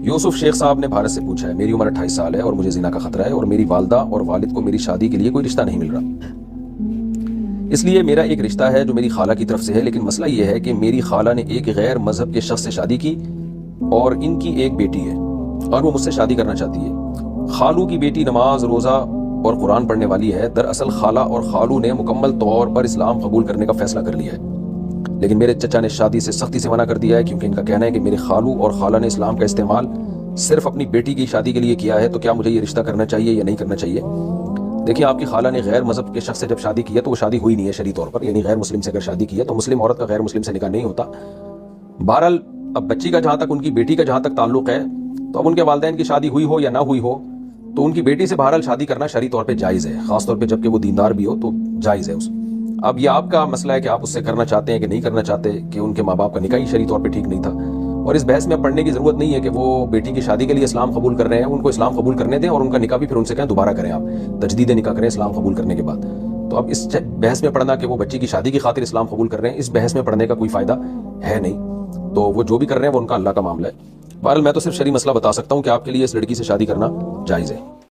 یوسف شیخ صاحب نے بھارت سے پوچھا ہے، میری عمر 28 سال ہے اور مجھے زنا کا خطرہ ہے اور میری والدہ اور والد کو میری شادی کے لیے کوئی رشتہ نہیں مل رہا، اس لیے میرا ایک رشتہ ہے جو میری خالہ کی طرف سے ہے، لیکن مسئلہ یہ ہے کہ میری خالہ نے ایک غیر مذہب کے شخص سے شادی کی اور ان کی ایک بیٹی ہے اور وہ مجھ سے شادی کرنا چاہتی ہے۔ خالو کی بیٹی نماز روزہ اور قرآن پڑھنے والی ہے۔ دراصل خالہ اور خالو نے مکمل طور پر اسلام قبول کرنے کا فیصلہ کر لیا ہے، لیکن میرے چچا نے شادی سے سختی سے منع کر دیا ہے، کیونکہ ان کا کہنا ہے کہ میرے خالو اور خالہ نے اسلام کا استعمال صرف اپنی بیٹی کی شادی کے لیے کیا ہے، تو کیا مجھے یہ رشتہ کرنا چاہیے یا نہیں کرنا چاہیے؟ دیکھیں، آپ کی خالہ نے غیر مذہب کے شخص سے جب شادی کی ہے تو وہ شادی ہوئی نہیں ہے شرعی طور پر، یعنی غیر مسلم سے اگر شادی کی ہے تو مسلم عورت کا غیر مسلم سے نکاح نہیں ہوتا۔ بہرحال اب بچی کا جہاں تک، ان کی بیٹی کا جہاں تک تعلق ہے، تو اب ان کے والدین کی شادی ہوئی ہو یا نہ ہوئی ہو تو ان کی بیٹی سے بہرحال شادی کرنا شرعی طور پہ جائز ہے، خاص طور پہ جب کہ وہ دیندار بھی ہو تو جائز ہے اس۔ اب یہ آپ کا مسئلہ ہے کہ آپ اس سے کرنا چاہتے ہیں کہ نہیں کرنا چاہتے، کہ ان کے ماں باپ کا نکاح ہی شرعی طور پہ ٹھیک نہیں تھا، اور اس بحث میں اب پڑھنے کی ضرورت نہیں ہے کہ وہ بیٹی کی شادی کے لیے اسلام قبول کر رہے ہیں، ان کو اسلام قبول کرنے دیں اور ان کا نکاح بھی پھر ان سے کہیں دوبارہ کریں، آپ تجدید نکاح کریں اسلام قبول کرنے کے بعد۔ تو اب اس بحث میں پڑھنا کہ وہ بچی کی شادی کی خاطر اسلام قبول کر رہے ہیں، اس بحث میں پڑھنے کا کوئی فائدہ ہے نہیں، تو وہ جو بھی کر رہے ہیں وہ ان کا اللہ کا معاملہ ہے۔ بہرحال میں تو صرف شرعی مسئلہ بتا سکتا ہوں کہ آپ کے لیے اس لڑکی سے شادی کرنا جائز ہے۔